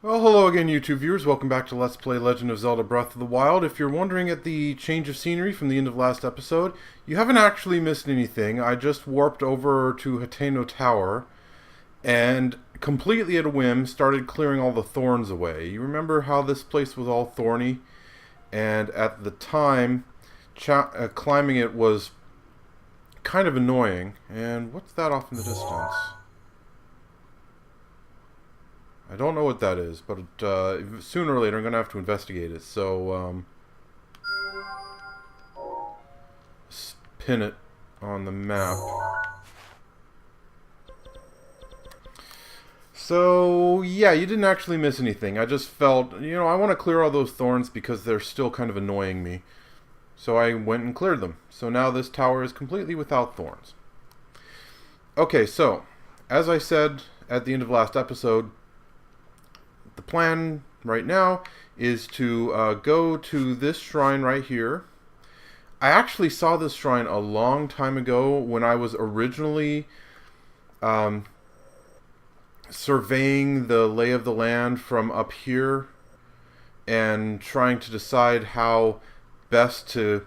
Well, hello again, YouTube viewers. Welcome back to Let's Play Legend of Zelda Breath of the Wild. If you're wondering at the change of scenery from the end of last episode, you haven't actually missed anything. I just warped over to Hateno Tower and completely at a whim started clearing all the thorns away. You remember how this place was all thorny? And at the time, climbing it was kind of annoying. And what's that off in the distance? I don't know what that is, but sooner or later I'm going to have to investigate it. So, pin it on the map. So, yeah, you didn't actually miss anything. I just felt, I want to clear all those thorns because they're still kind of annoying me. So I went and cleared them. So now this tower is completely without thorns. Okay, so, as I said at the end of last episode, the plan right now is to go to this shrine right here. I actually saw this shrine a long time ago when I was originally surveying the lay of the land from up here and trying to decide how best to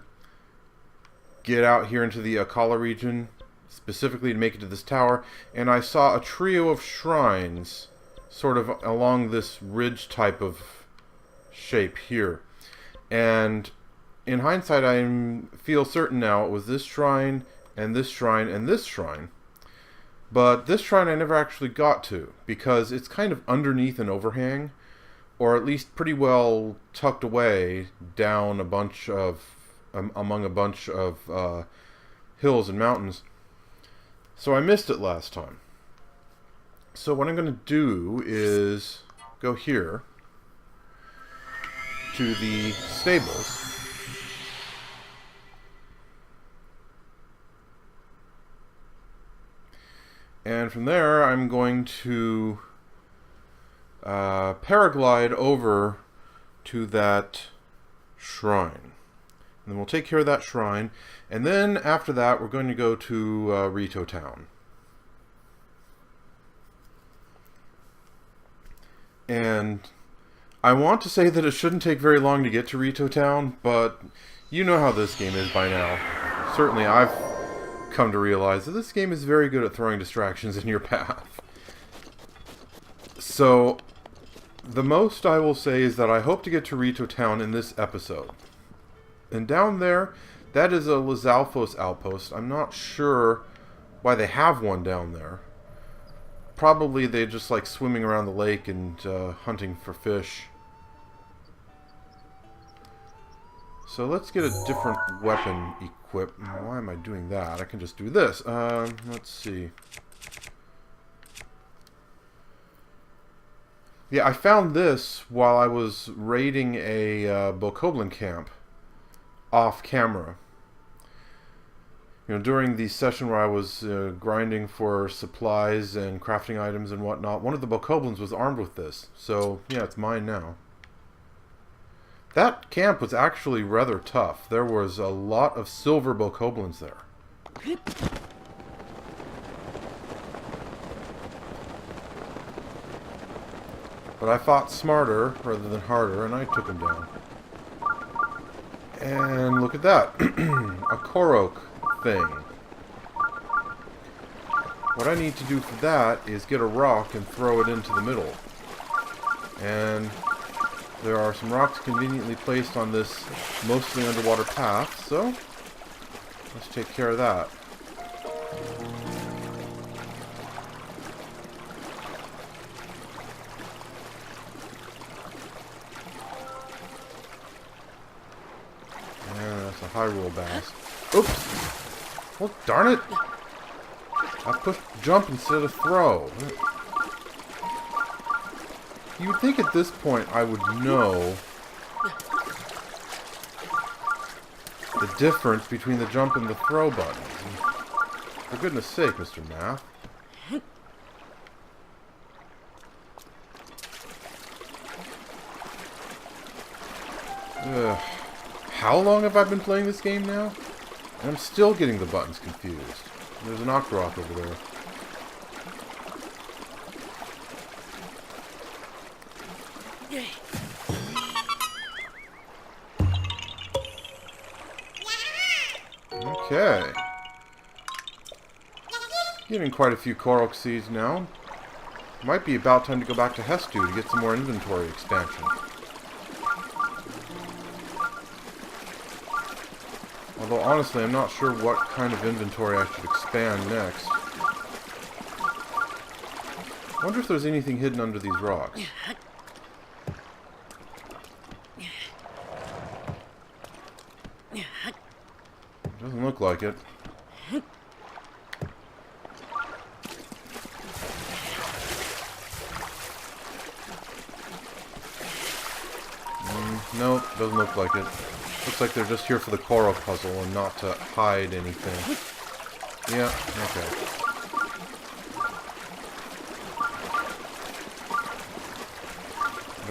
get out here into the Akala region, specifically to make it to this tower. And I saw a trio of shrines sort of along this ridge type of shape here. And in hindsight, I feel certain now it was this shrine, and this shrine, and this shrine. But this shrine I never actually got to, because it's kind of underneath an overhang, or at least pretty well tucked away down a bunch of, among a bunch of hills and mountains. So I missed it last time. So what I'm going to do is go here to the stables. And from there I'm going to paraglide over to that shrine. And then we'll take care of that shrine. And then after that we're going to go to Rito Town. And I want to say that it shouldn't take very long to get to Rito Town, but you know how this game is by now. Certainly I've come to realize that this game is very good at throwing distractions in your path. So, the most I will say is that I hope to get to Rito Town in this episode. And down there, that is a Lizalfos outpost. I'm not sure why they have one down there. Probably they just like swimming around the lake and hunting for fish. So let's get a different weapon equipped. Why am I doing that? I can just do this. Let's see. Yeah, I found this while I was raiding a Bokoblin camp off camera. During the session where I was grinding for supplies and crafting items and whatnot, one of the Bokoblins was armed with this. So, yeah, it's mine now. That camp was actually rather tough. There was a lot of silver Bokoblins there. But I fought smarter rather than harder, and I took him down. And look at that. A Korok thing. What I need to do for that is get a rock and throw it into the middle. And there are some rocks conveniently placed on this mostly underwater path, so let's take care of that. And that's a Hyrule Bass. Oops! Well, darn it! I pushed jump instead of throw. You would think at this point I would know the difference between the jump and the throw buttons. For goodness sake, Mr. Math. Ugh. How long have I been playing this game now? And I'm still getting the buttons confused. There's an Octorok over there. Okay. Getting quite a few Korok seeds now. Might be about time to go back to Hestu to get some more inventory expansion. Although honestly, I'm not sure what kind of inventory I should expand next. I wonder if there's anything hidden under these rocks. Doesn't look like it. Nope, doesn't look like it. Looks like they're just here for the Korok puzzle and not to hide anything. Yeah, okay.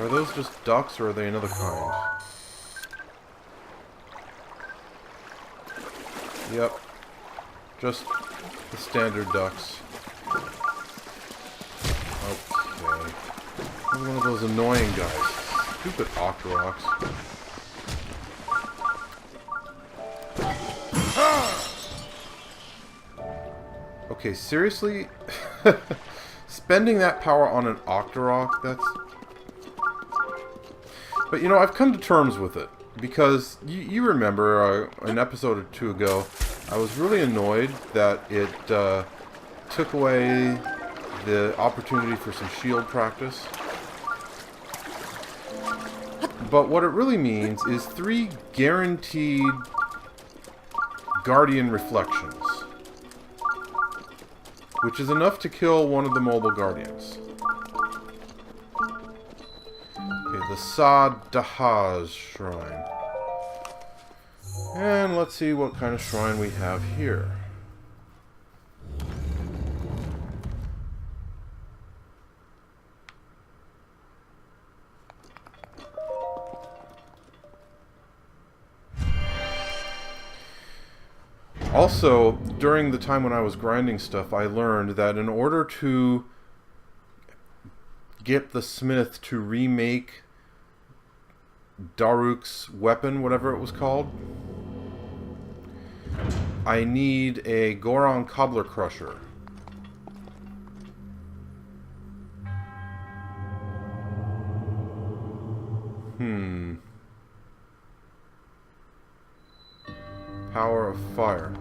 Are those just ducks or are they another kind? Yep. Just the standard ducks. Okay. One of those annoying guys. Stupid Octoroks. Okay, seriously? Spending that power on an Octorok, that's... But, you know, I've come to terms with it. Because, you remember, an episode or two ago, I was really annoyed that it took away the opportunity for some shield practice. But what it really means is 3 guaranteed Guardian reflections. Which is enough to kill one of the mobile Guardians. Okay, the Sa-Dahaz Shrine. And let's see what kind of shrine we have here. Also, during the time when I was grinding stuff, I learned that in order to get the smith to remake Daruk's weapon, whatever it was called, I need a Goron Cobbler Crusher. Power of fire.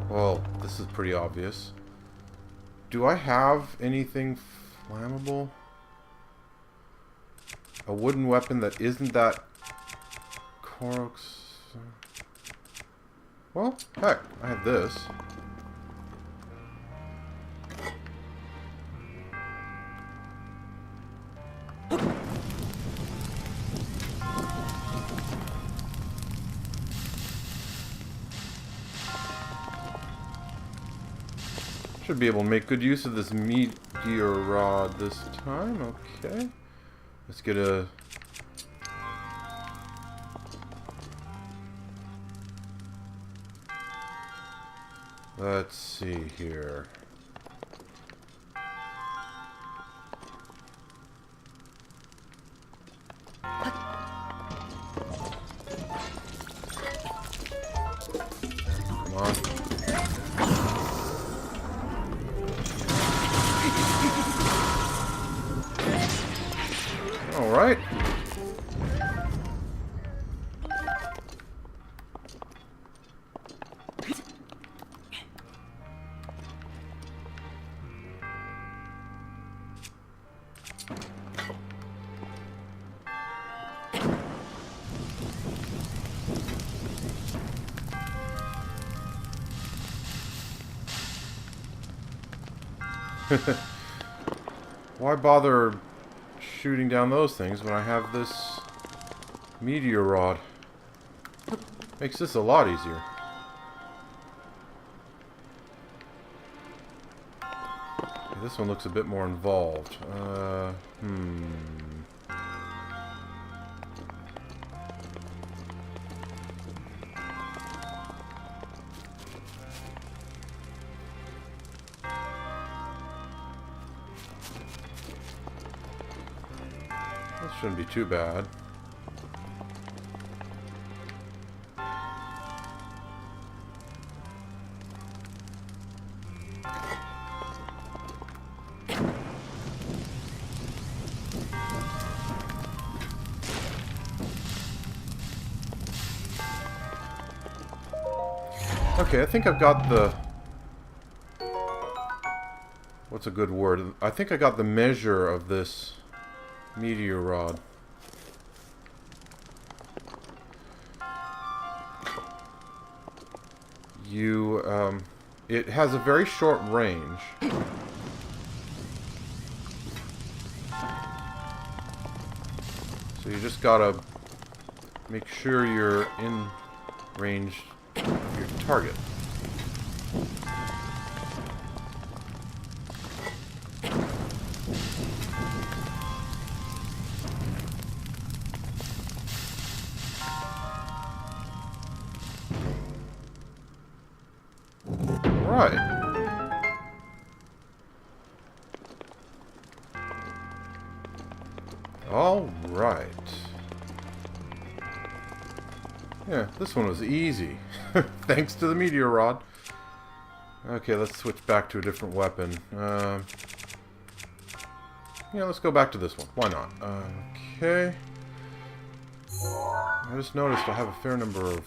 Well, this is pretty obvious. Do I have anything flammable? A wooden weapon that isn't that Korok's... Well, heck, I have this. Should be able to make good use of this meteor rod this time. Okay. Let's get a... Let's see here. Come on. All right. Why bother shooting down those things when I have this meteor rod? Makes this a lot easier. Okay, this one looks a bit more involved. This shouldn't be too bad. Okay, I think I've got the... What's a good word? I think I got the measure of this meteor rod. It has a very short range. So you just gotta make sure you're in range of your target. Alright. Yeah, this one was easy. Thanks to the meteor rod. Okay, let's switch back to a different weapon. Yeah, let's go back to this one. Why not? Okay. I just noticed I have a fair number of...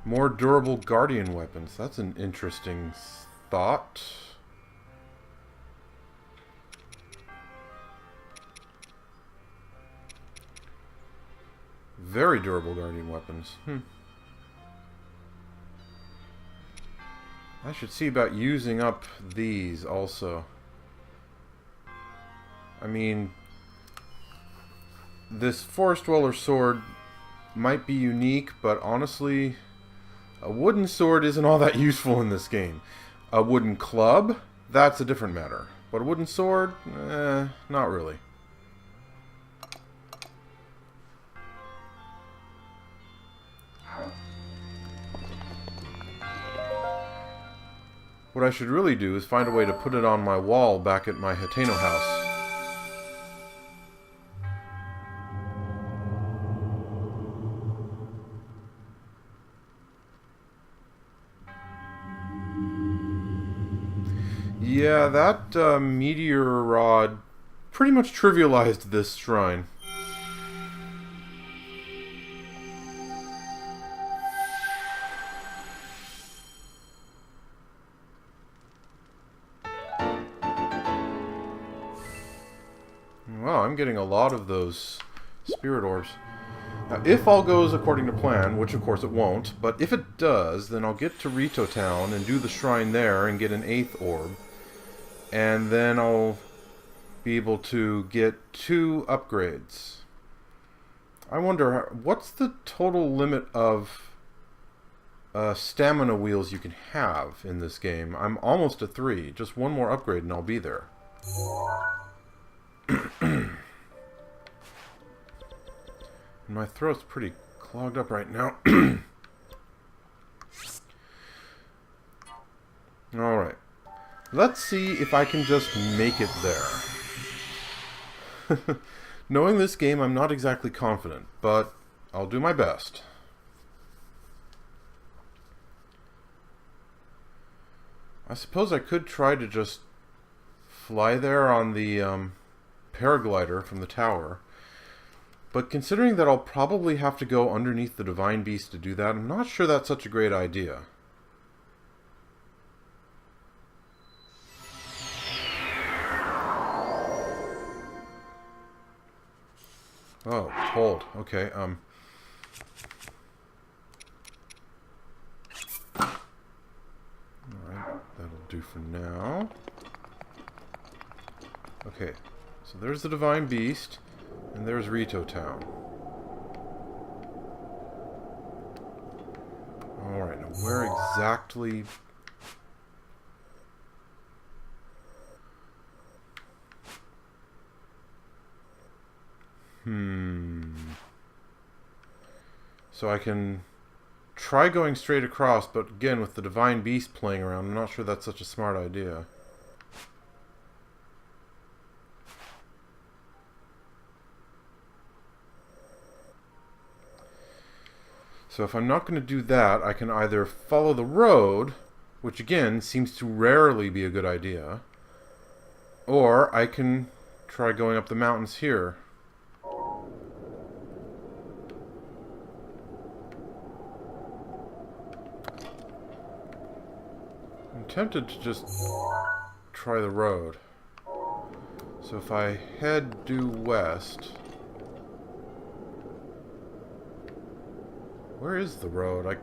More durable guardian weapons. That's an interesting thought. Very durable guardian weapons. I should see about using up these also. I mean, this Forest Dweller sword might be unique, but honestly, a wooden sword isn't all that useful in this game. A wooden club, that's a different matter. But a wooden sword, not really. What I should really do is find a way to put it on my wall back at my Hateno house. Yeah, that meteor rod pretty much trivialized this shrine. Wow, I'm getting a lot of those spirit orbs. Now, if all goes according to plan, which of course it won't, but if it does, then I'll get to Rito Town and do the shrine there and get an 8th orb. And then I'll be able to get 2 upgrades. I wonder, what's the total limit of stamina wheels you can have in this game? I'm almost at 3. Just one more upgrade and I'll be there. My throat's pretty clogged up right now. Alright. Let's see if I can just make it there. Knowing this game, I'm not exactly confident, but I'll do my best. I suppose I could try to just fly there on the paraglider from the tower. But considering that I'll probably have to go underneath the Divine Beast to do that, I'm not sure that's such a great idea. Oh, hold. Okay, Alright, that'll do for now. Okay, so there's the Divine Beast. And there's Rito Town. Alright, now where exactly... So I can try going straight across, but again, with the Divine Beast playing around, I'm not sure that's such a smart idea. So if I'm not going to do that, I can either follow the road, which again seems to rarely be a good idea, or I can try going up the mountains here. I'm tempted to just try the road. So if I head due west... Where is the road? I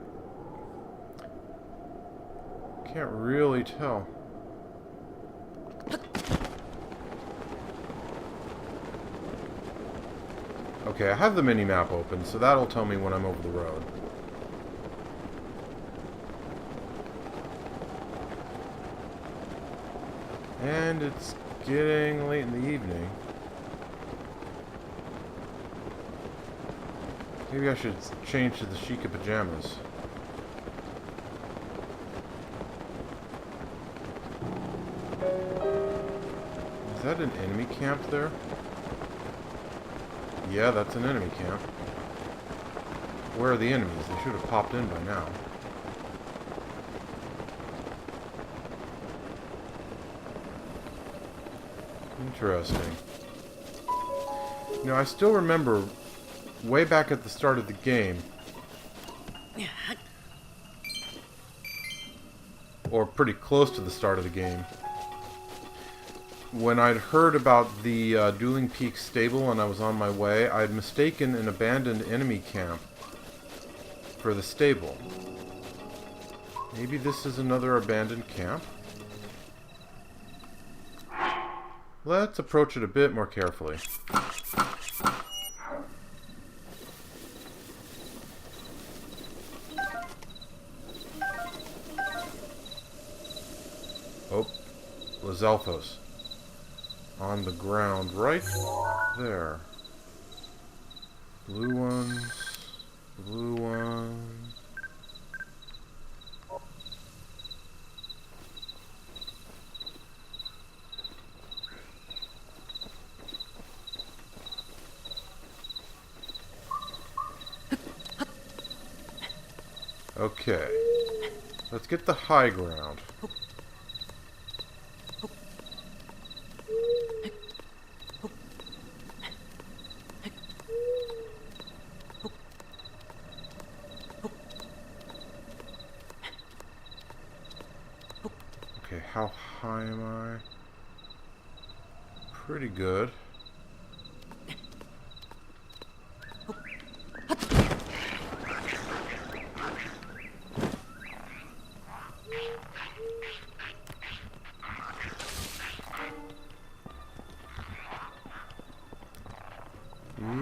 can't really tell. Okay, I have the mini-map open, so that'll tell me when I'm over the road. And it's getting late in the evening. Maybe I should change to the Sheikah pajamas. Is that an enemy camp there? Yeah, that's an enemy camp. Where are the enemies? They should have popped in by now. Interesting. You know, I still remember way back at the start of the game, or pretty close to the start of the game, when I'd heard about the Dueling Peaks stable and I was on my way, I'd mistaken an abandoned enemy camp for the stable. Maybe this is another abandoned camp? Let's approach it a bit more carefully. Oh, Lizalfos. On the ground, right there. Blue ones, blue ones. Okay, let's get the high ground. Okay, how high am I? Pretty good.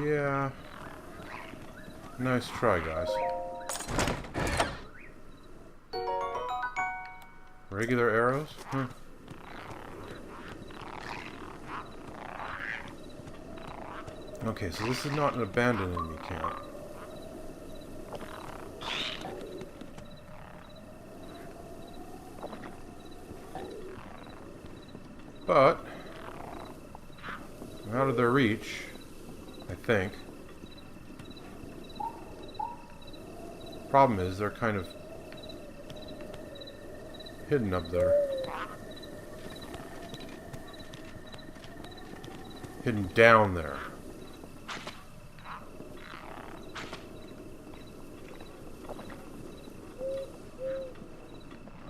Yeah. Nice try, guys. Regular arrows? Huh. Okay, so this is not an abandoned enemy camp. But I'm out of their reach, I think. Problem is, they're kind of hidden up there. Hidden down there.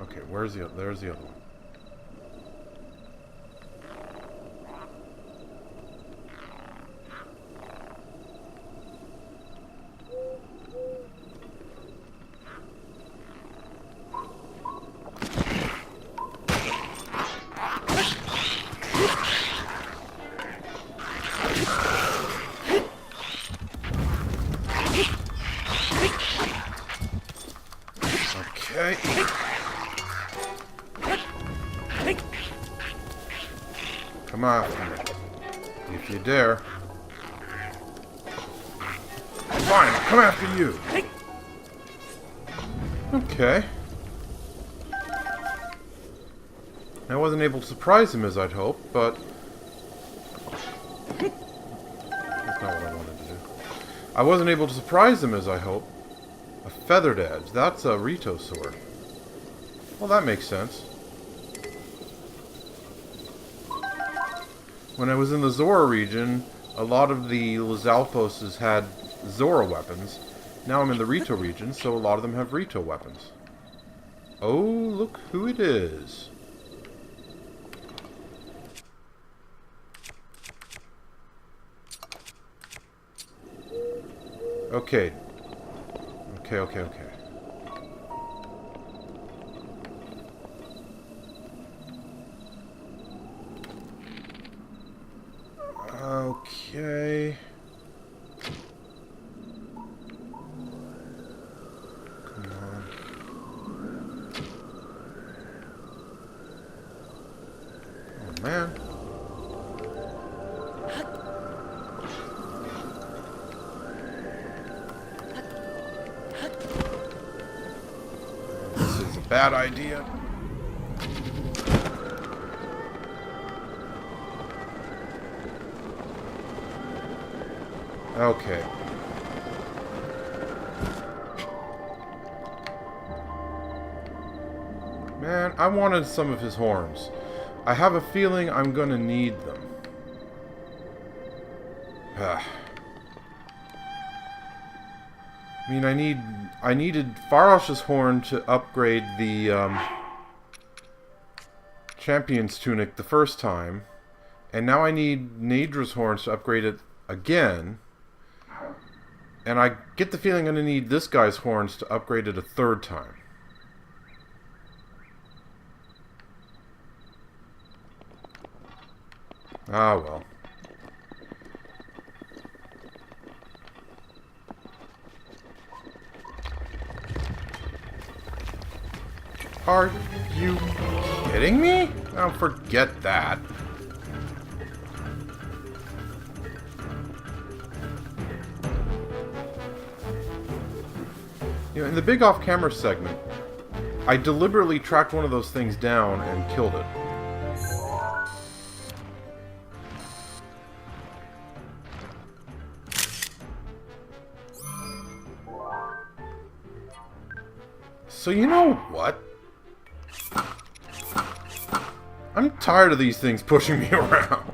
Okay, where's the other? There's the other one. Okay. Come after me. If you dare. Fine, I'll come after you. Okay. I wasn't able to surprise him as I'd hoped, but that's not what I wanted to do. I wasn't able to surprise him as I hoped, A feathered edge. That's a Rito sword. Well, that makes sense. When I was in the Zora region, a lot of the Lizalfos had Zora weapons. Now I'm in the Rito region, so a lot of them have Rito weapons. Oh, look who it is. Okay. Okay. Okay. Come on. Oh, man. This is a bad idea. Okay. Man, I wanted some of his horns. I have a feeling I'm gonna need them. I mean, I needed Farosh's horn to upgrade the champion's tunic the first time, and now I need Nadra's horns to upgrade it again. And I get the feeling I'm going to need this guy's horns to upgrade it a third time. Ah, well. Are you kidding me? Oh, forget that. You know, in the big off-camera segment, I deliberately tracked one of those things down and killed it. So you know what? I'm tired of these things pushing me around.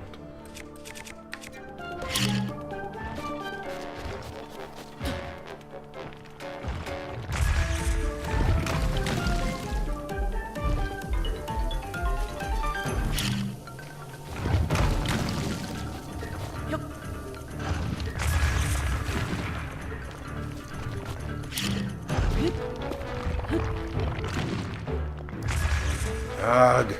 Ugh.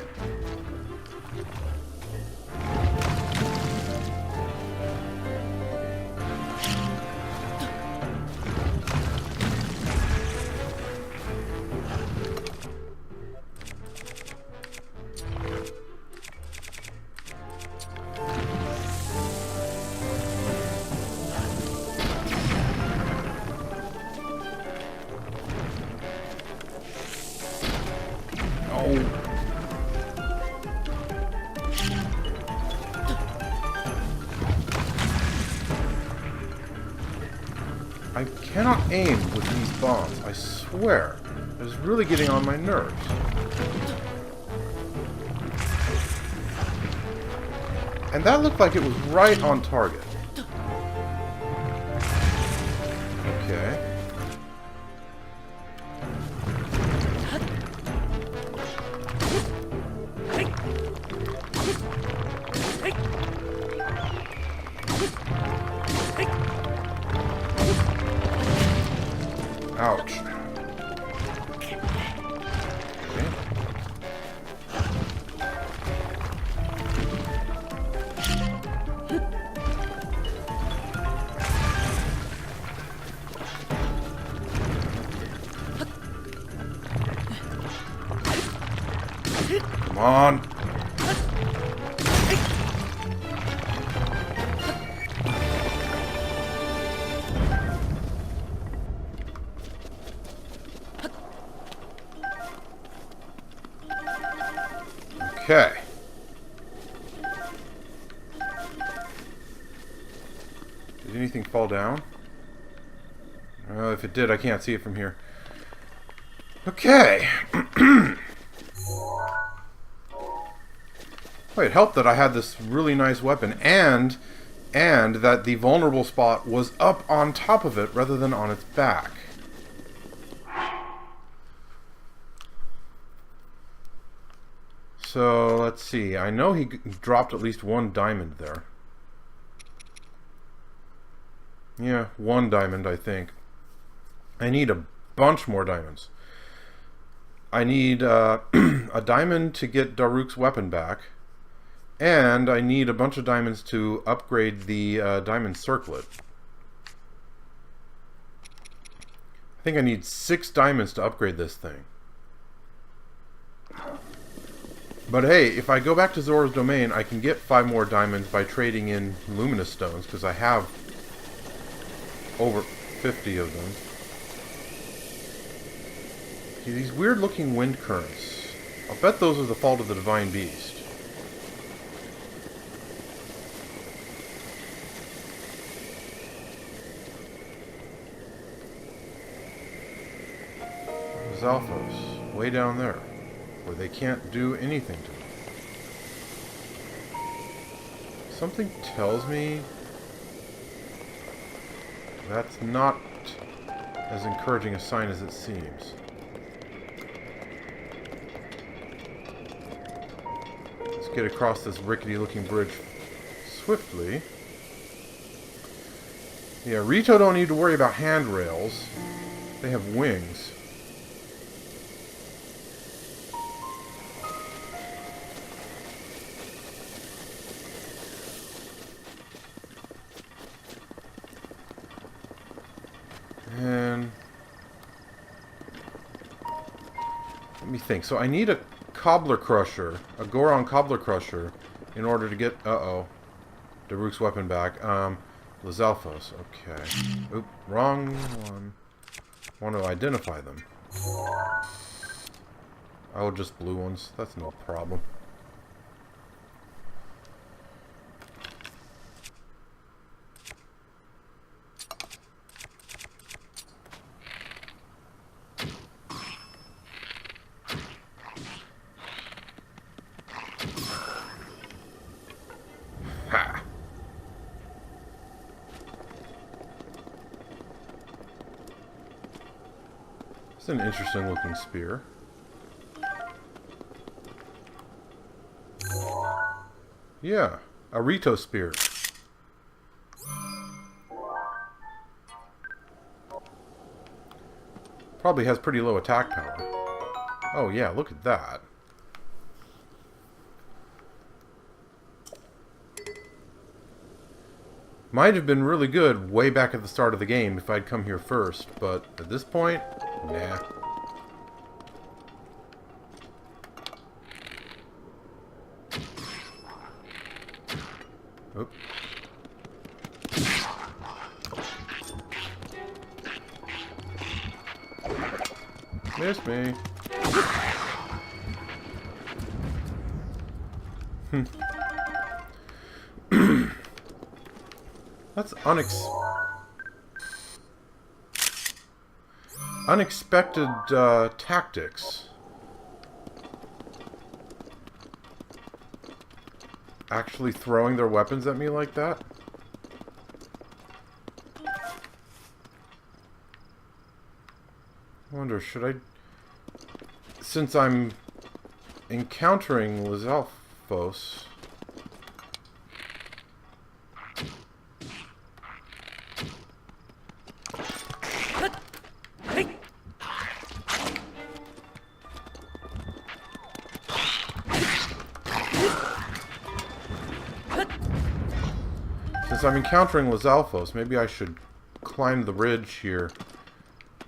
I cannot aim with these bombs, I swear. It's really getting on my nerves. And that looked like it was right on target. Okay. Ouch. Okay. Come on. Okay. Did anything fall down? If it did, I can't see it from here. Okay. Well, it helped that I had this really nice weapon, and that the vulnerable spot was up on top of it rather than on its back. So, let's see. I know he dropped at least one diamond there. Yeah, one diamond, I think. I need a bunch more diamonds. I need a diamond to get Daruk's weapon back. And I need a bunch of diamonds to upgrade the diamond circlet. I think I need 6 diamonds to upgrade this thing. But hey, if I go back to Zora's Domain, I can get 5 more diamonds by trading in luminous stones, because I have over 50 of them. See, these weird looking wind currents. I'll bet those are the fault of the Divine Beast. Lizalfos, way down there, where they can't do anything to me. Something tells me that's not as encouraging a sign as it seems. Let's get across this rickety-looking bridge swiftly. Yeah, Rito don't need to worry about handrails. They have wings. And let me think. So I need a cobbler crusher, a Goron cobbler crusher, in order to get Daruk's weapon back. Lizalfos. Okay. Oop, wrong one. I want to identify them. Oh, just blue ones. That's no problem. Ha! It's an interesting looking spear. Yeah, a Rito spear. Probably has pretty low attack power. Oh yeah, look at that. Might have been really good way back at the start of the game if I'd come here first, but at this point, nah. Oop. Missed me. That's unexpected tactics. Actually throwing their weapons at me like that? I wonder, should I... Since I'm encountering Lizalfos... Since I'm encountering Lizalfos, maybe I should climb the ridge here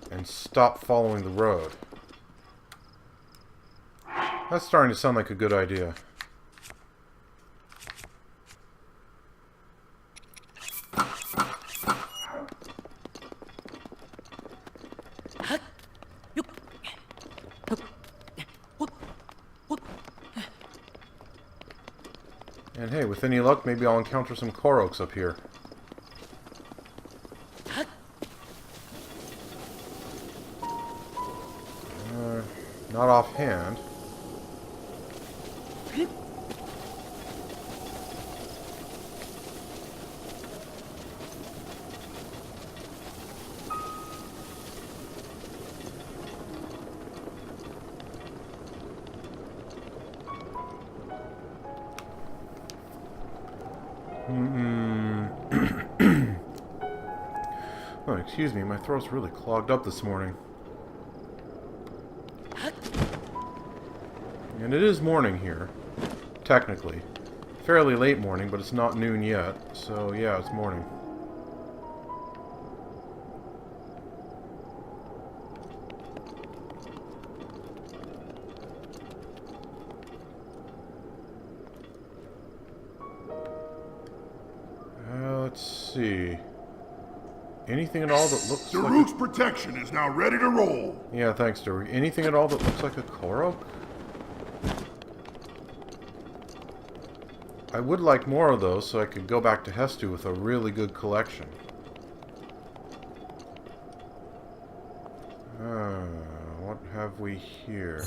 and stop following the road. That's starting to sound like a good idea. And hey, with any luck, maybe I'll encounter some Koroks up here. offhand. Oh, excuse me, my throat's really clogged up this morning. And it is morning here, technically. Fairly late morning, but it's not noon yet, so yeah, it's morning. Let's see. Anything at all that looks like... Daruk's protection is now ready to roll. Yeah, thanks, Daruk. Anything at all that looks like a Korok? I would like more of those so I could go back to Hestu with a really good collection. What have we here?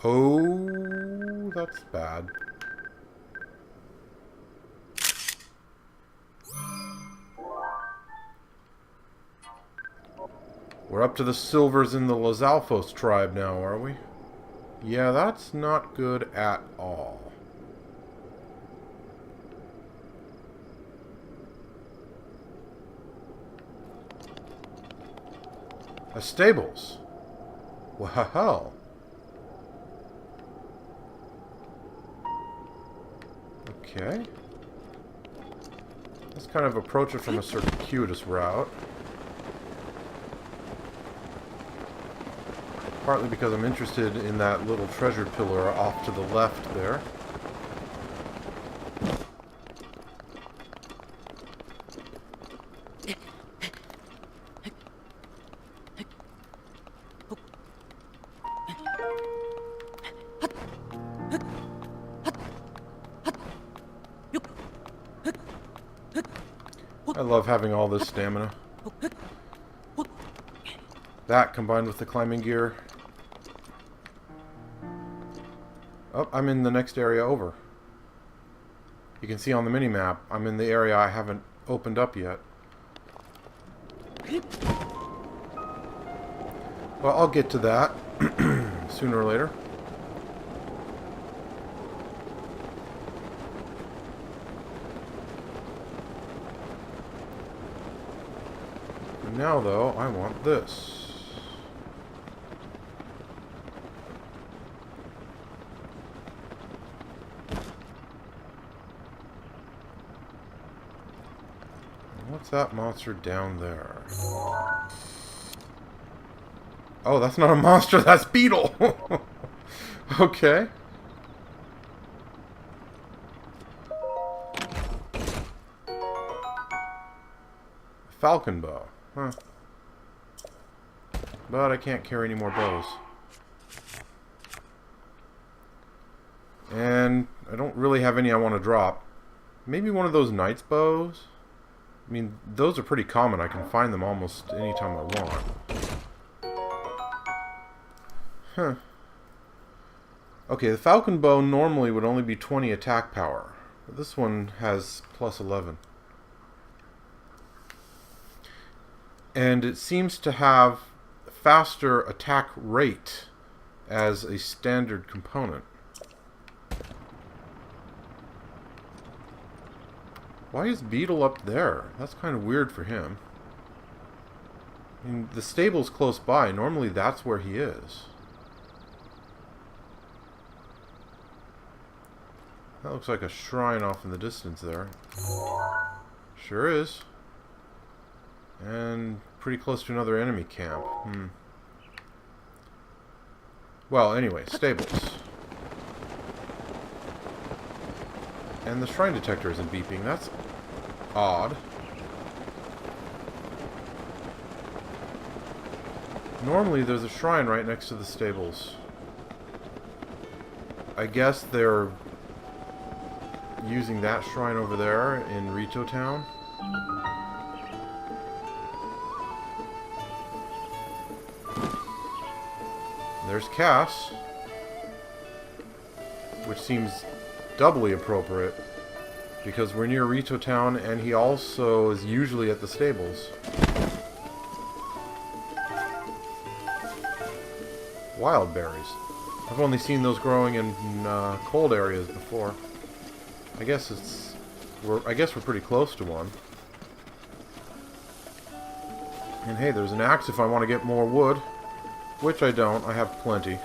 Oh, that's bad. We're up to the silvers in the Lizalfos tribe now, are we? Yeah, that's not good at all. A stables. Wow. Okay. Let's kind of approach it from a circuitous route. Partly because I'm interested in that little treasure pillar off to the left there. I love having all this stamina. That combined with the climbing gear. Oh, I'm in the next area over. You can see on the mini-map, I'm in the area I haven't opened up yet. Well, I'll get to that sooner or later. Now, though, I want this. What's that monster down there? Oh, that's not a monster, that's Beetle! Okay. Falcon bow. Huh. But I can't carry any more bows. And I don't really have any I want to drop. Maybe one of those knight's bows? I mean, those are pretty common. I can find them almost anytime I want. Huh. Okay, the falcon bow normally would only be 20 attack power. But this one has plus 11. And it seems to have faster attack rate as a standard component. Why is Beetle up there? That's kind of weird for him. I mean, the stable's close by. Normally that's where he is. That looks like a shrine off in the distance there. Sure is. And pretty close to another enemy camp. Well, anyway, stables. And the shrine detector isn't beeping. That's odd. Normally there's a shrine right next to the stables. I guess they're using that shrine over there in Rito Town. There's Cass, which seems doubly appropriate because we're near Rito Town and he also is usually at the stables. Wild berries. I've only seen those growing in cold areas before. I guess we're pretty close to one. And hey, there's an axe if I want to get more wood, which I don't. I have plenty.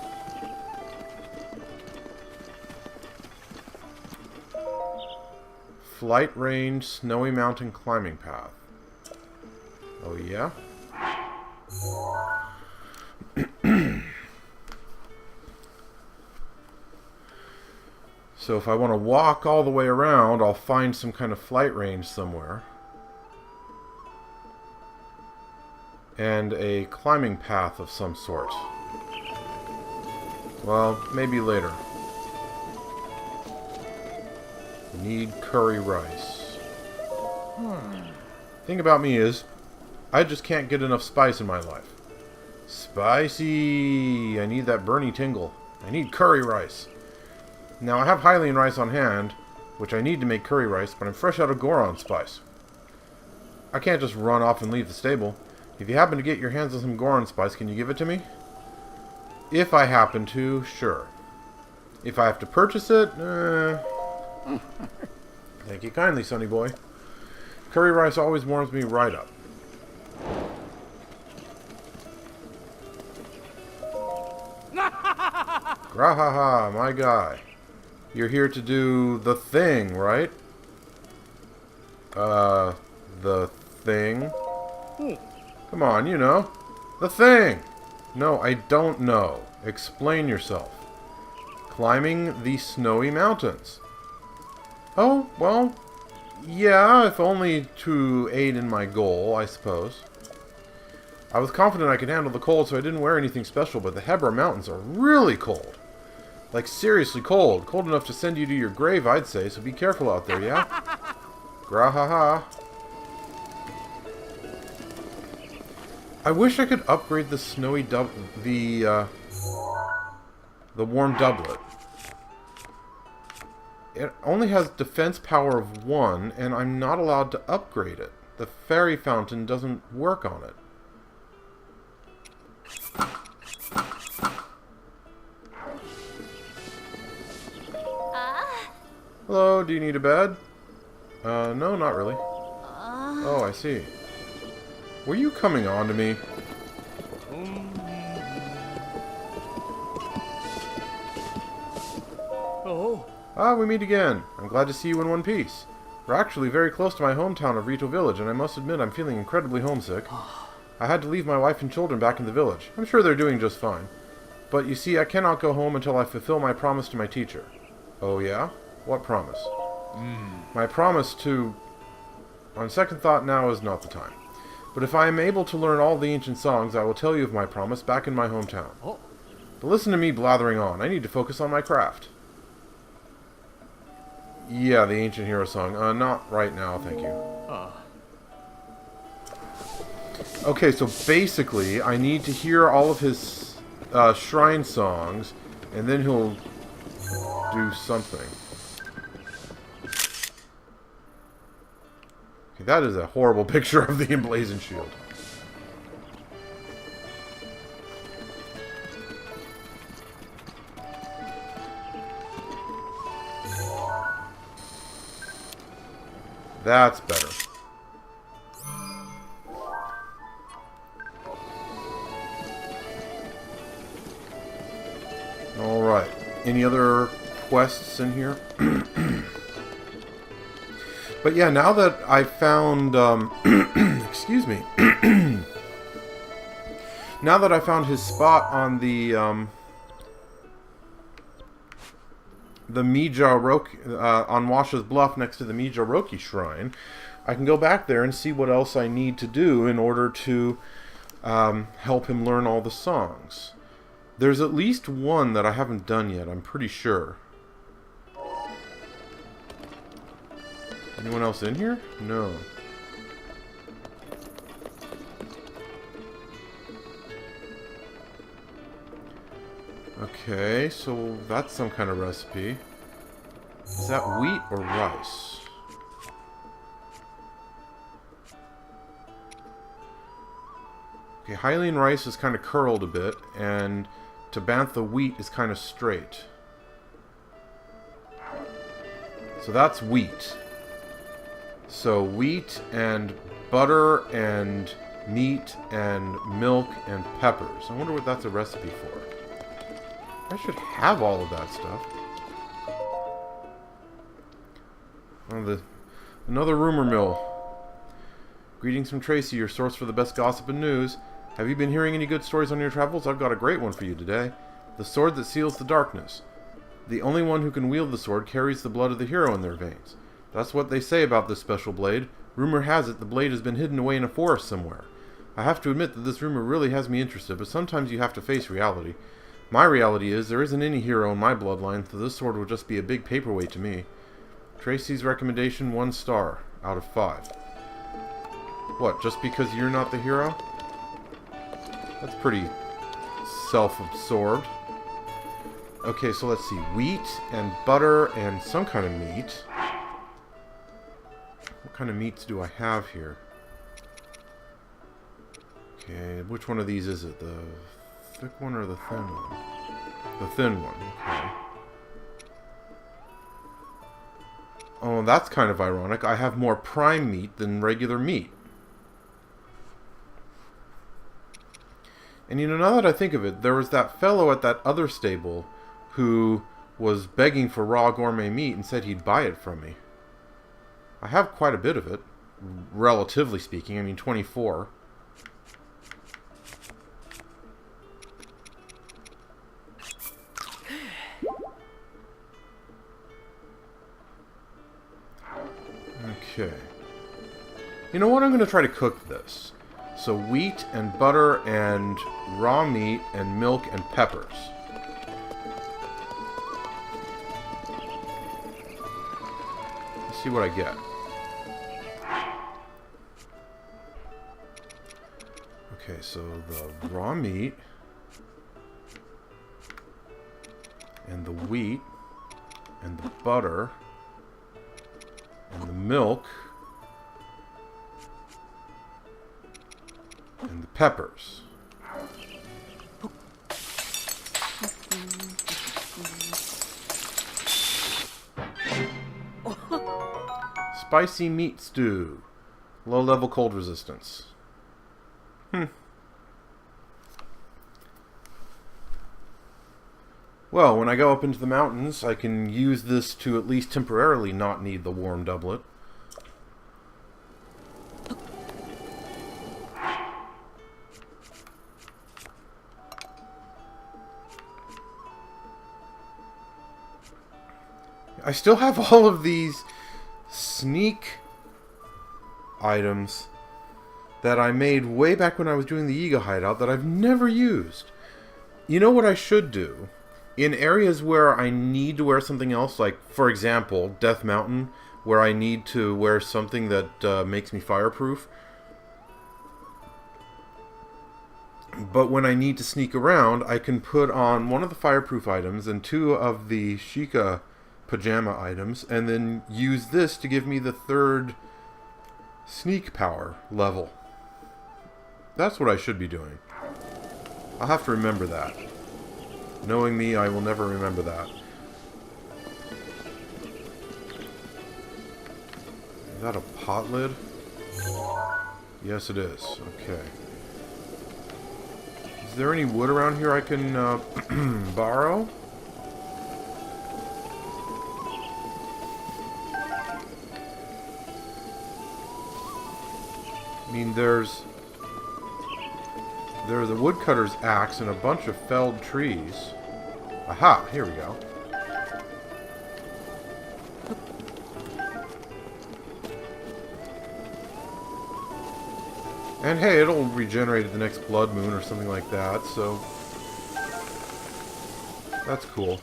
Flight range, snowy mountain climbing path. Oh yeah? So if I want to walk all the way around, I'll find some kind of flight range somewhere. And a climbing path of some sort. Well, maybe later. Need curry rice. Thing about me is, I just can't get enough spice in my life. Spicy! I need that Bernie tingle. I need curry rice. Now, I have Hylian rice on hand, which I need to make curry rice, but I'm fresh out of Goron spice. I can't just run off and leave the stable. If you happen to get your hands on some Goron spice, can you give it to me? If I happen to, sure. If I have to purchase it, thank you kindly, sonny boy. Curry rice always warms me right up. Grahaha, my guy. You're here to do the thing, right? The thing? Come on, you know. The thing! No, I don't know. Explain yourself. Climbing the snowy mountains. Oh, well, yeah, if only to aid in my goal, I suppose. I was confident I could handle the cold, so I didn't wear anything special, but the Hebra Mountains are really cold. Like, seriously cold. Cold enough to send you to your grave, I'd say, so be careful out there, yeah? Grahaha. I wish I could upgrade the snowy the warm doublet. It only has defense power of 1, and I'm not allowed to upgrade it. The fairy fountain doesn't work on it. Hello, do you need a bed? No, not really. Oh, I see. Were you coming on to me? Oh. Ah, we meet again. I'm glad to see you in one piece. We're actually very close to my hometown of Rito Village, and I must admit I'm feeling incredibly homesick. I had to leave my wife and children back in the village. I'm sure they're doing just fine. But you see, I cannot go home until I fulfill my promise to my teacher. Oh yeah? What promise? My promise to... On second thought, now is not the time. But if I am able to learn all the ancient songs, I will tell you of my promise back in my hometown. Oh. But listen to me blathering on. I need to focus on my craft. Yeah, the ancient hero song. Not right now, thank you. Okay, so basically, I need to hear all of his shrine songs, and then he'll do something. Okay, that is a horrible picture of the emblazoned shield. That's better. Alright. Any other quests in here? But yeah, now that I found... excuse me. Now that I found his spot on the Mijaroki, on Washa's Bluff next to the Mijaroki Shrine, I can go back there and see what else I need to do in order to help him learn all the songs. There's at least one that I haven't done yet, I'm pretty sure. Anyone else in here? No. Okay, so that's some kind of recipe. Is that wheat or rice? Okay, Hylian rice is kind of curled a bit, and Tabantha wheat is kind of straight. So that's wheat. So wheat and butter and meat and milk and peppers. I wonder what that's a recipe for. I should have all of that stuff. Oh, another rumor mill. Greetings from Tracy, your source for the best gossip and news. Have you been hearing any good stories on your travels? I've got a great one for you today. The sword that seals the darkness. The only one who can wield the sword carries the blood of the hero in their veins. That's what they say about this special blade. Rumor has it the blade has been hidden away in a forest somewhere. I have to admit that this rumor really has me interested, but sometimes you have to face reality. My reality is there isn't any hero in my bloodline, so this sword will just be a big paperweight to me. Tracy's recommendation, 1 star out of 5. What, just because you're not the hero? That's pretty self-absorbed. Okay, so let's see. Wheat and butter and some kind of meat. What kind of meats do I have here? Okay, which one of these is it? The thick one or the thin one? The thin one, okay. Oh, that's kind of ironic. I have more prime meat than regular meat. And you know, now that I think of it, there was that fellow at that other stable who was begging for raw gourmet meat and said he'd buy it from me. I have quite a bit of it, relatively speaking. I mean, 24. Okay. You know what? I'm going to try to cook this. So wheat and butter and raw meat and milk and peppers. Let's see what I get. Okay, so the raw meat and the wheat and the butter and the milk and the peppers. Spicy meat stew. Low level cold resistance. Well, when I go up into the mountains, I can use this to at least temporarily not need the warm doublet. I still have all of these sneak items that I made way back when I was doing the Yiga hideout that I've never used. You know what I should do? In areas where I need to wear something else, like, for example, Death Mountain, where I need to wear something that makes me fireproof. But when I need to sneak around, I can put on one of the fireproof items and 2 of the Sheikah pajama items, and then use this to give me the 3rd sneak power level. That's what I should be doing. I'll have to remember that. Knowing me, I will never remember that. Is that a pot lid? Yes, it is. Okay. Is there any wood around here I can borrow? I mean, there's a woodcutter's axe and a bunch of felled trees. Aha, here we go. And hey, it'll regenerate at the next blood moon or something like that, so that's cool.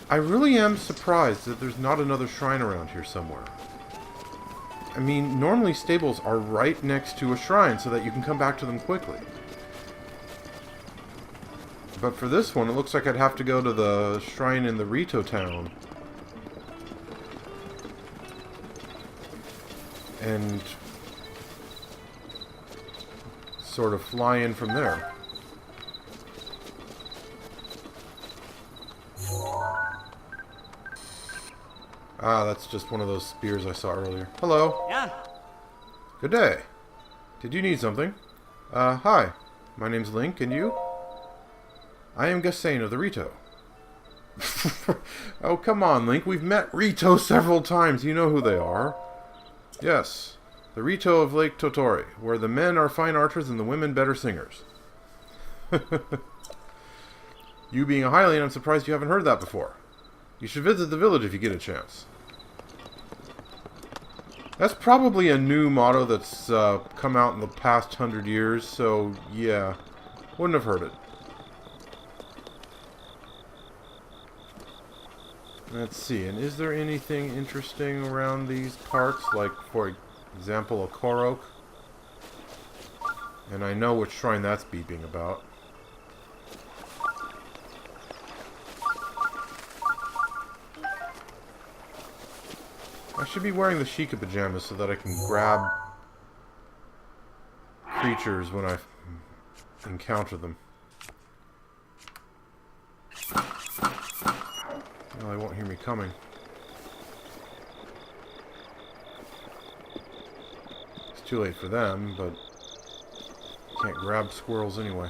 I really am surprised that there's not another shrine around here somewhere. I mean, normally stables are right next to a shrine so that you can come back to them quickly. But for this one, it looks like I'd have to go to the shrine in the Rito town. And sort of fly in from there. Ah, that's just one of those spears I saw earlier. Hello. Yeah. Good day. Did you need something? Hi. My name's Link, and you? I am Gassane of the Rito. Oh, come on, Link. We've met Rito several times. You know who they are. Yes. The Rito of Lake Totori, where the men are fine archers and the women better singers. You being a Hylian, I'm surprised you haven't heard that before. You should visit the village if you get a chance. That's probably a new motto that's come out in the past 100 years, so yeah, wouldn't have heard it. Let's see, and is there anything interesting around these parts, like, for example, a Korok? And I know which shrine that's beeping about. I should be wearing the Sheikah pajamas so that I can grab creatures when I encounter them. Well, they won't hear me coming. It's too late for them, but can't grab squirrels anyway.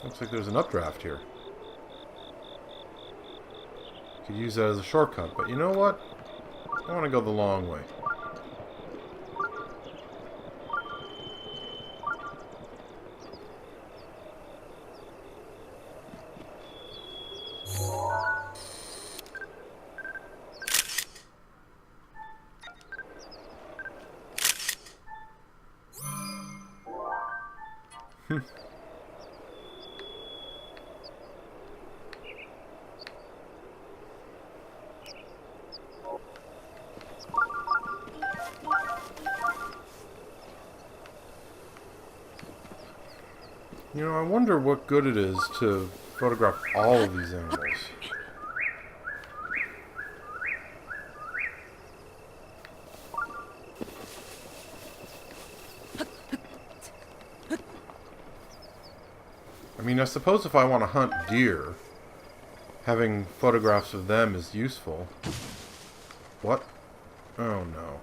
Looks like there's an updraft here. Could use that as a shortcut, but you know what? I want to go the long way. You know, I wonder what good it is to photograph all of these animals. I mean, I suppose if I want to hunt deer, having photographs of them is useful. What? Oh no.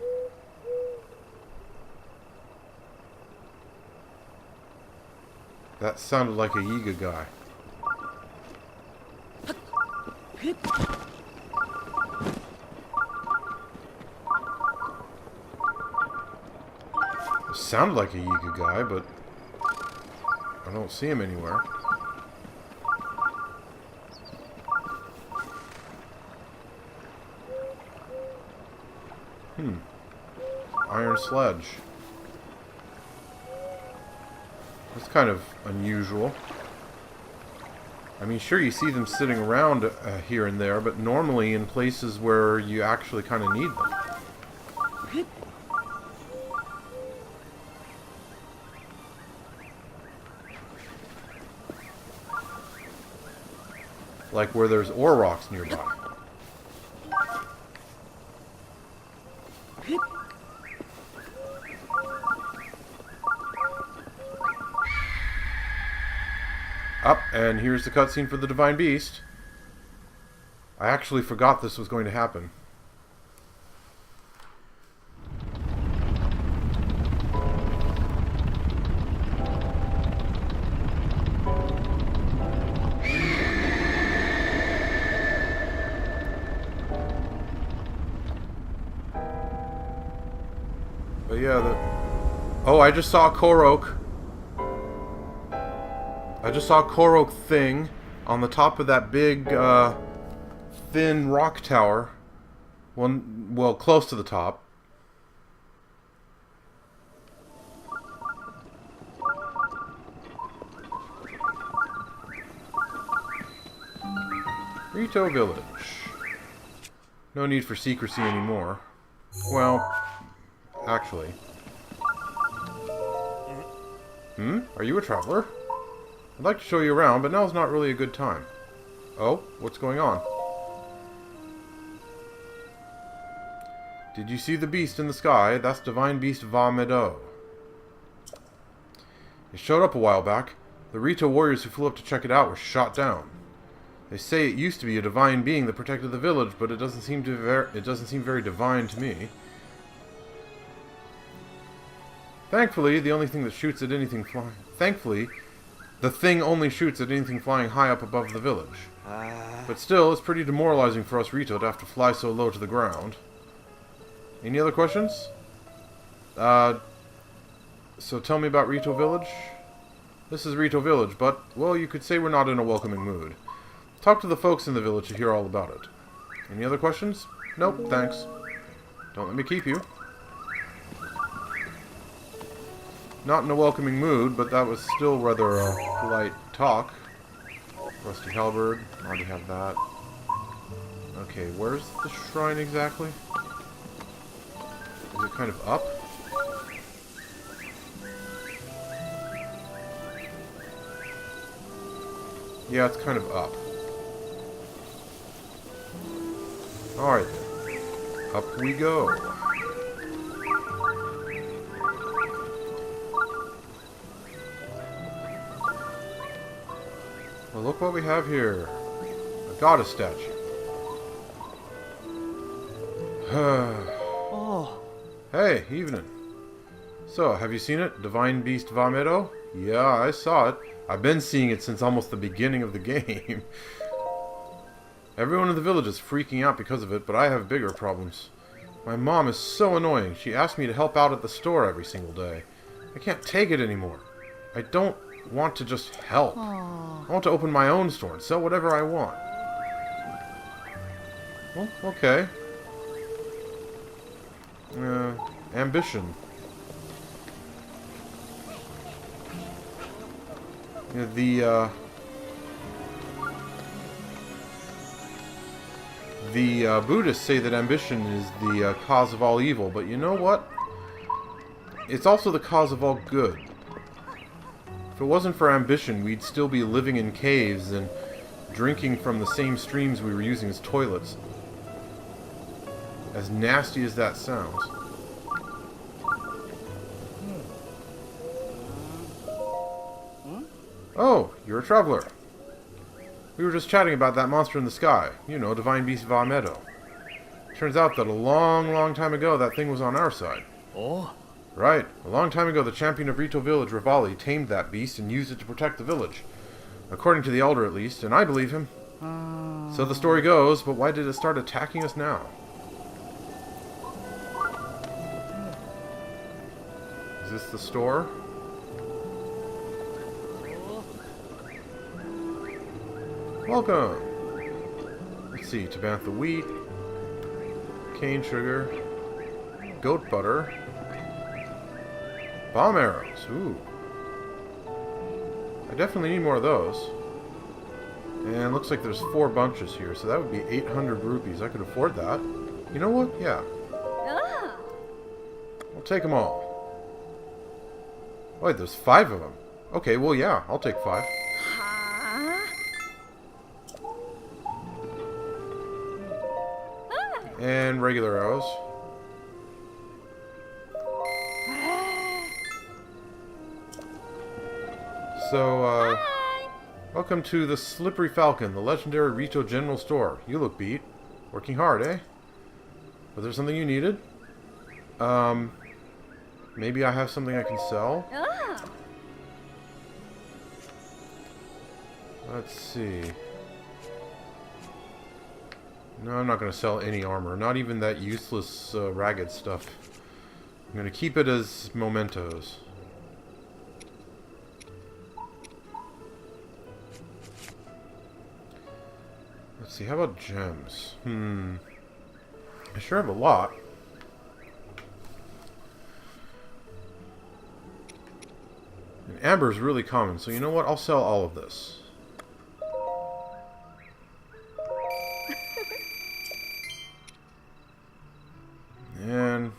That sounded like a Yiga guy. It sounded like a Yiga guy, but I don't see him anywhere. Iron sledge. That's kind of unusual. I mean, sure, you see them sitting around here and there, but normally in places where you actually kind of need them. Like where there's ore rocks nearby. Up, and here's the cutscene for the Divine Beast. I actually forgot this was going to happen. But yeah, oh, I just saw a Korok. I just saw a Korok thing on the top of that big, thin rock tower. Well, close to the top. Rito Village. No need for secrecy anymore. Well, actually. Are you a traveler? I'd like to show you around, but now's not really a good time. Oh, what's going on? Did you see the beast in the sky? That's Divine Beast Va Meadow. It showed up a while back. The Rito warriors who flew up to check it out were shot down. They say it used to be a divine being that protected the village, but it doesn't seem very divine to me. Thankfully, the only thing that shoots at anything flying. Thankfully, the thing only shoots at anything flying high up above the village. But still, it's pretty demoralizing for us Rito to have to fly so low to the ground. Any other questions? So tell me about Rito Village. This is Rito Village, but, well, you could say we're not in a welcoming mood. Talk to the folks in the village to hear all about it. Any other questions? Nope, thanks. Don't let me keep you. Not in a welcoming mood, but that was still rather a polite talk. Rusty halberd, already have that. Okay, where's the shrine exactly? Is it kind of up? Yeah, it's kind of up. Alright then. Up we go. Well, look what we have here. A goddess statue. Oh. Hey, evening. So, have you seen it? Divine Beast Va Meadow? Yeah, I saw it. I've been seeing it since almost the beginning of the game. Everyone in the village is freaking out because of it, but I have bigger problems. My mom is so annoying. She asks me to help out at the store every single day. I can't take it anymore. I don't want to just help. I want to open my own store and sell whatever I want. Well, okay. Ambition. The Buddhists say that ambition is the cause of all evil, but you know what? It's also the cause of all good. If it wasn't for ambition, we'd still be living in caves and drinking from the same streams we were using as toilets. As nasty as that sounds. Oh, you're a traveler. We were just chatting about that monster in the sky. You know, Divine Beast Va Meadow. Turns out that a long, long time ago, that thing was on our side. Oh? Right. A long time ago, the champion of Rito Village, Rivali, tamed that beast and used it to protect the village. According to the elder, at least, and I believe him. So the story goes, but why did it start attacking us now? Is this the store? Welcome! Let's see, Tabantha wheat, cane sugar, goat butter, bomb arrows, ooh. I definitely need more of those. And looks like there's 4 bunches here, so that would be 800 rupees. I could afford that. You know what? Yeah. I'll take them all. Wait, there's 5 of them. Okay, well yeah, I'll take 5. And regular arrows. So, welcome to the Slippery Falcon, the legendary Rito General Store. You look beat. Working hard, eh? Was there something you needed? Maybe I have something I can sell? Let's see. No, I'm not going to sell any armor. Not even that useless, ragged stuff. I'm going to keep it as mementos. Let's see, how about gems? I sure have a lot. And amber is really common, so you know what? I'll sell all of this. And,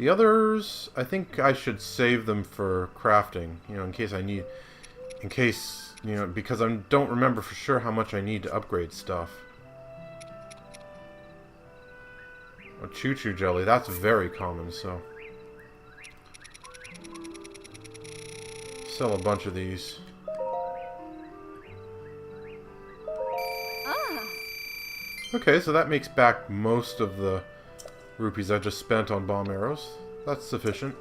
The others, I think I should save them for crafting, you know, in case I need... In case, you know, because I don't remember for sure how much I need to upgrade stuff. A choo-choo jelly, that's very common, so... Sell a bunch of these. Okay, so that makes back most of the rupees I just spent on bomb arrows. That's sufficient.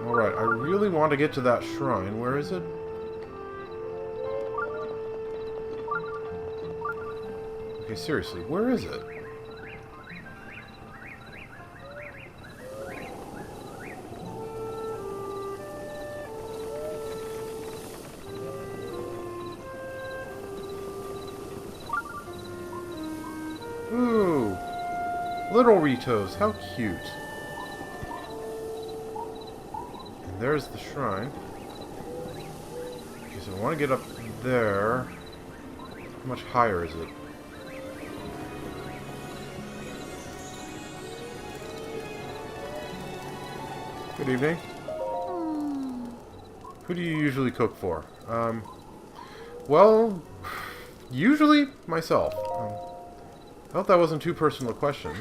Alright, I really want to get to that shrine. Where is it? Okay, seriously, where is it? Ooh! Little Ritos, how cute. And there's the shrine. Okay, so I want to get up there. How much higher is it? Good evening. Who do you usually cook for? Well, usually myself. I hope that wasn't too personal a question.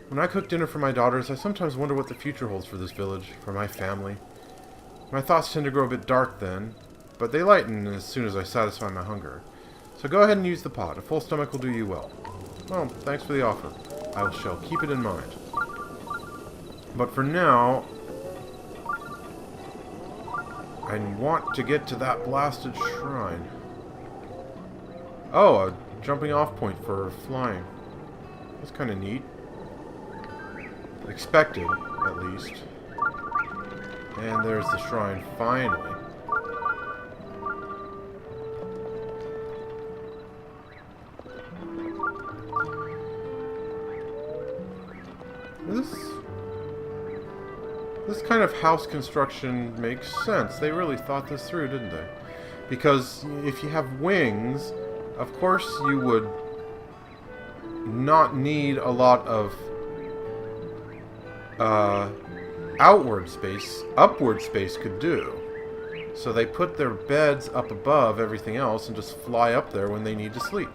When I cook dinner for my daughters, I sometimes wonder what the future holds for this village, for my family. My thoughts tend to grow a bit dark then, but they lighten as soon as I satisfy my hunger. So go ahead and use the pot. A full stomach will do you well. Well, thanks for the offer. I shall keep it in mind. But for now, I want to get to that blasted shrine. Oh, a jumping off point for flying. That's kind of neat. Expected, at least. And there's the shrine, finally. This kind of house construction makes sense. They really thought this through, didn't they? Because if you have wings, of course you would not need a lot of outward space. Upward space could do. So they put their beds up above everything else and just fly up there when they need to sleep.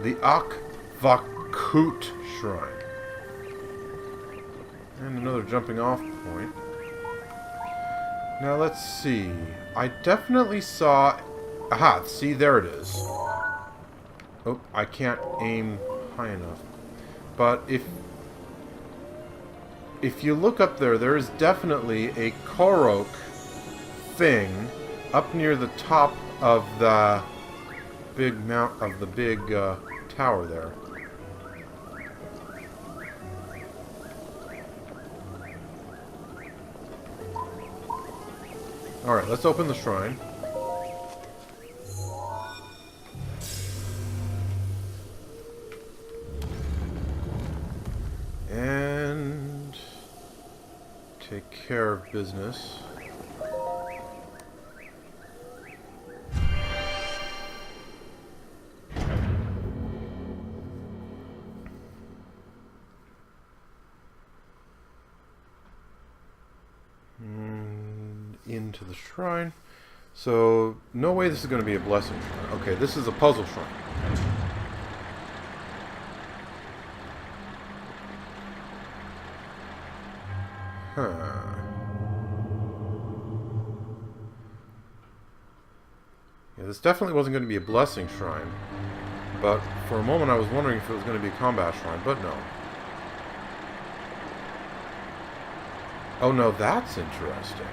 The Akvakut Shrine. And another jumping off point. Now let's see. I definitely saw... Aha, see, there it is. Oh, I can't aim high enough. But if you look up there, there is definitely a Korok thing up near the top of the big tower there. Alright, let's open the shrine. And take care of business. Into the shrine. So, no way this is going to be a blessing shrine. Okay, this is a puzzle shrine. Yeah, this definitely wasn't going to be a blessing shrine. But for a moment I was wondering if it was going to be a combat shrine, but no. Oh no, that's interesting.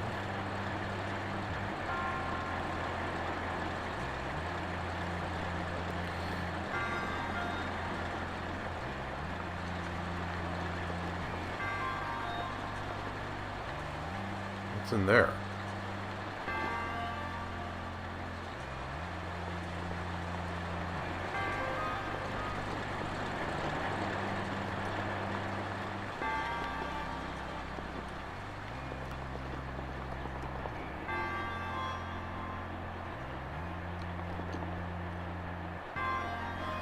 What's in there?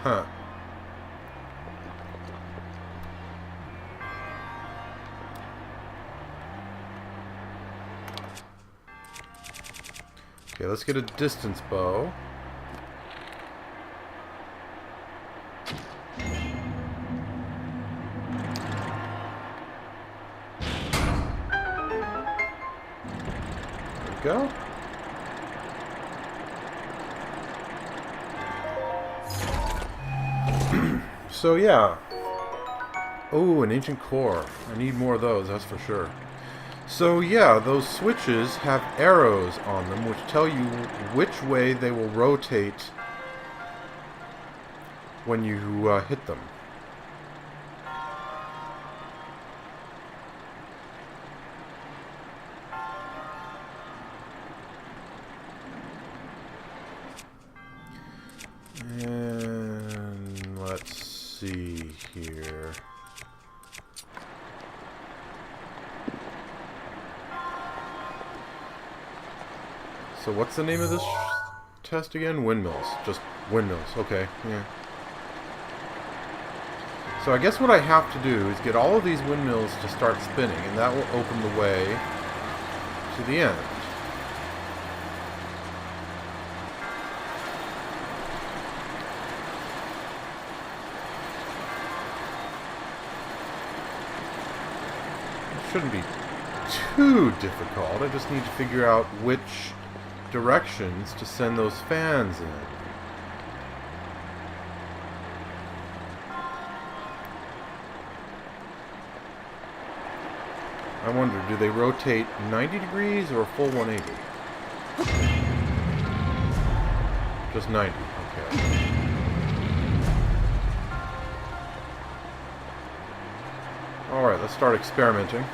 Huh. Okay, let's get a distance bow. There we go. So yeah. Oh, an ancient core. I need more of those, that's for sure. So yeah, those switches have arrows on them which tell you which way they will rotate when you hit them. And let's see here. So what's the name of this test again? Windmills. Just windmills. Okay, yeah. So I guess what I have to do is get all of these windmills to start spinning, and that will open the way to the end. It shouldn't be too difficult. I just need to figure out which directions to send those fans in. I wonder, do they rotate 90 degrees or a full 180? Just 90, okay. Alright, let's start experimenting.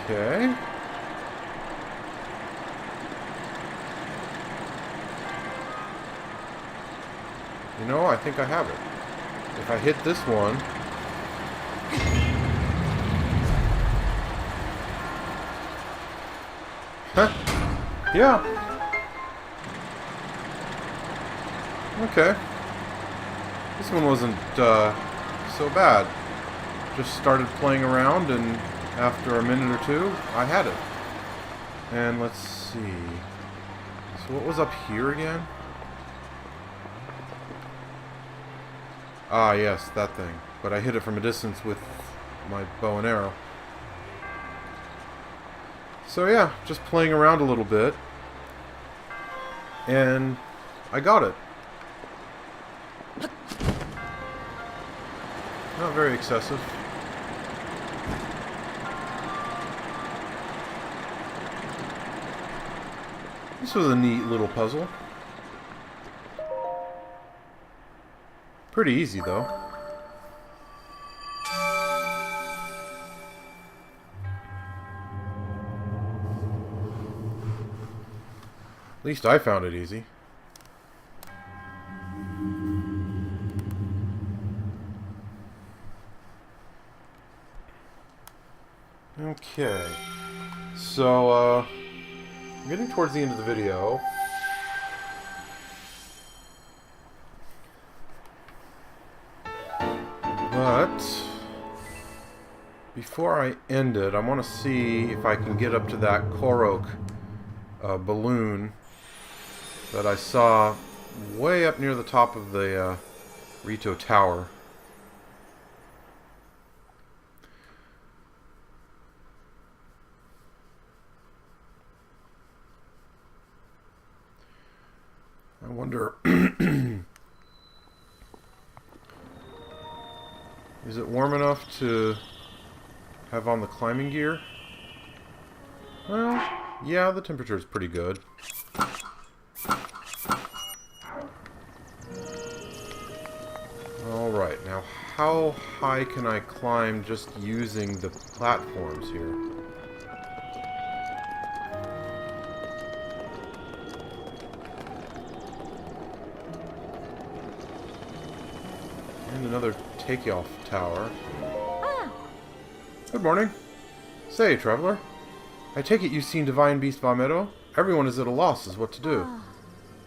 Okay. You know, I think I have it. If I hit this one... Huh? Yeah. Okay. This one wasn't so bad. Just started playing around, and after a minute or two, I had it. And let's see. So what was up here again? Ah, yes, that thing. But I hit it from a distance with my bow and arrow. So yeah, just playing around a little bit. And I got it. Not very excessive. This was a neat little puzzle. Pretty easy, though. At least I found it easy. Okay. So, I'm getting towards the end of the video. But before I end it, I want to see if I can get up to that Korok balloon that I saw way up near the top of the Rito Tower. wonder... Is it warm enough to have on the climbing gear? Well, yeah, the temperature is pretty good. Alright, now how high can I climb just using the platforms here? And another take-off tower. Ah. Good morning. Say, traveler, I take it you've seen Divine Beast Vamedo? Everyone is at a loss as what to do.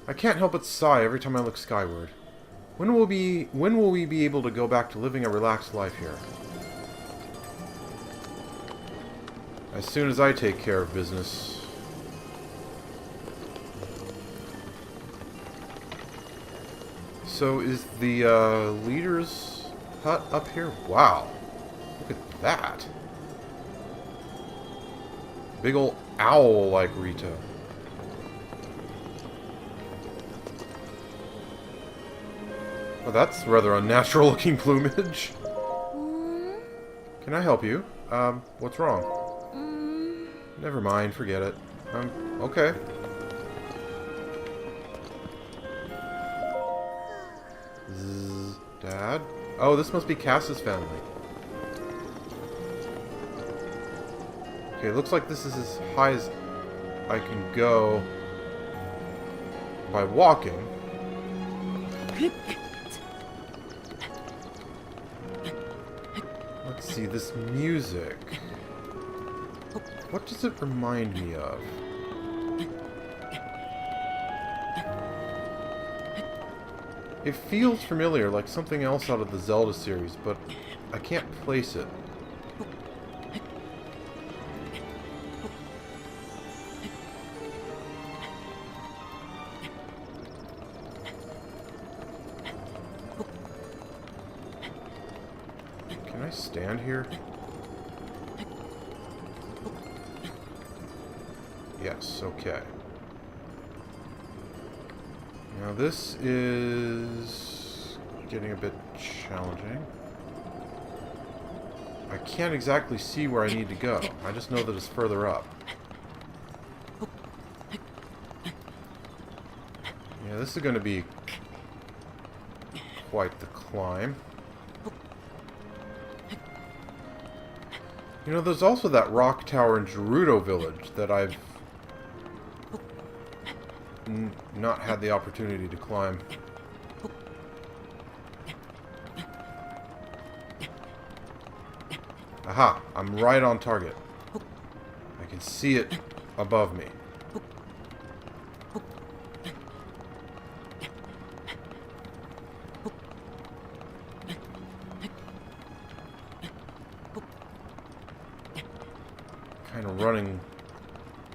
I can't help but sigh every time I look skyward. When will we be able to go back to living a relaxed life here? As soon as I take care of business. So is the leader's hut up here? Wow. Look at that. Big ol' owl like Rito. Well, that's rather unnatural looking plumage. Can I help you? What's wrong? Never mind, forget it. Okay. Dad? Oh, this must be Cass's family. Okay, looks like this is as high as I can go by walking. Let's see, this music. What does it remind me of? It feels familiar, like something else out of the Zelda series, but I can't place it. Can I stand here? Yes, okay. Now this is getting a bit challenging. I can't exactly see where I need to go. I just know that it's further up. Yeah, this is going to be quite the climb. You know, there's also that rock tower in Rito Village that I've not had the opportunity to climb. Aha! I'm right on target. I can see it above me. Kind of running...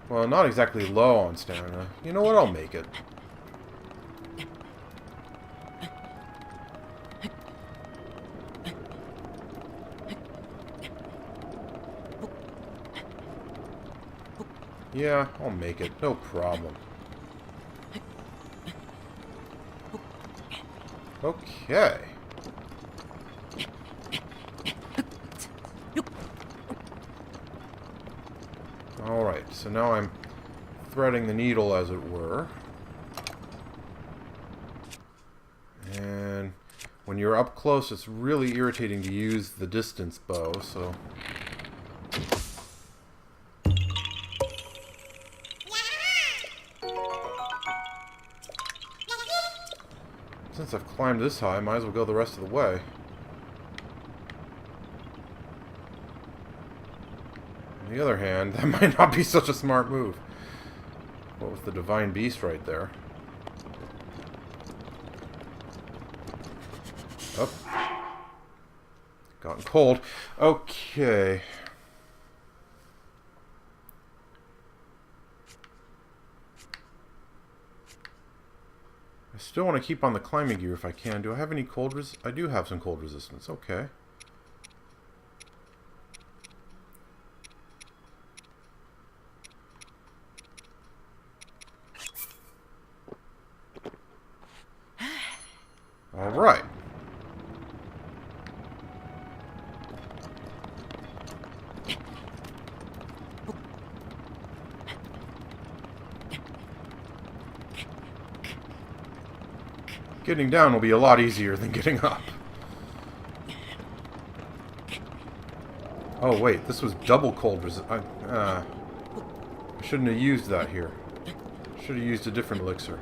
Well, not exactly low on stamina. You know what? I'll make it. Yeah, I'll make it. No problem. Okay. Alright, so now I'm threading the needle, as it were. And when you're up close, it's really irritating to use the distance bow, so... Since I've climbed this high, I might as well go the rest of the way. On the other hand, that might not be such a smart move. What with the Divine Beast right there. Oh. Gotten cold. Okay. I still want to keep on the climbing gear if I can. Do I have any cold I do have some cold resistance. Okay. Getting down will be a lot easier than getting up. Oh wait, this was double cold resist. I shouldn't have used that here. Should have used a different elixir.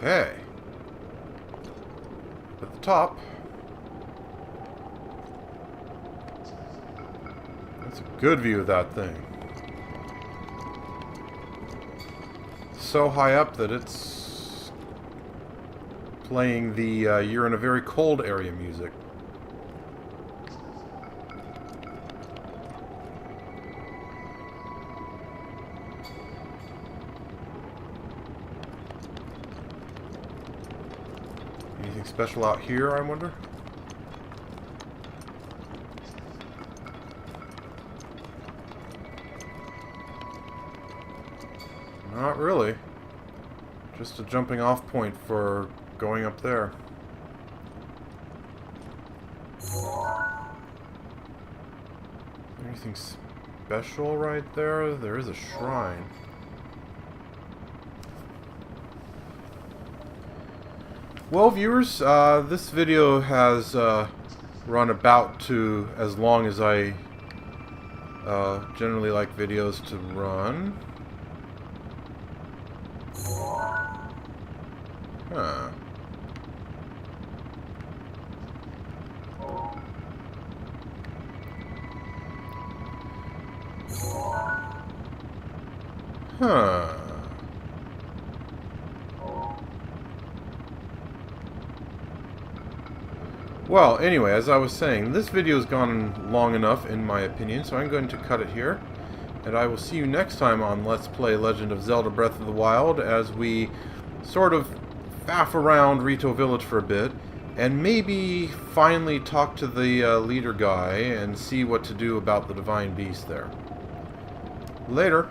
Okay. At the top. That's a good view of that thing. So high up that it's playing the you're in a very cold area music. Anything special out here, I wonder? Not really. Just a jumping off point for going up there. Anything special right there? There is a shrine. Well, viewers, this video has run about to as long as I generally like videos to run. Huh. Huh. Well, anyway, as I was saying, this video has gone long enough, in my opinion, so I'm going to cut it here. And I will see you next time on Let's Play Legend of Zelda Breath of the Wild, as we sort of faff around Rito Village for a bit, and maybe finally talk to the leader guy and see what to do about the Divine Beast there. Later.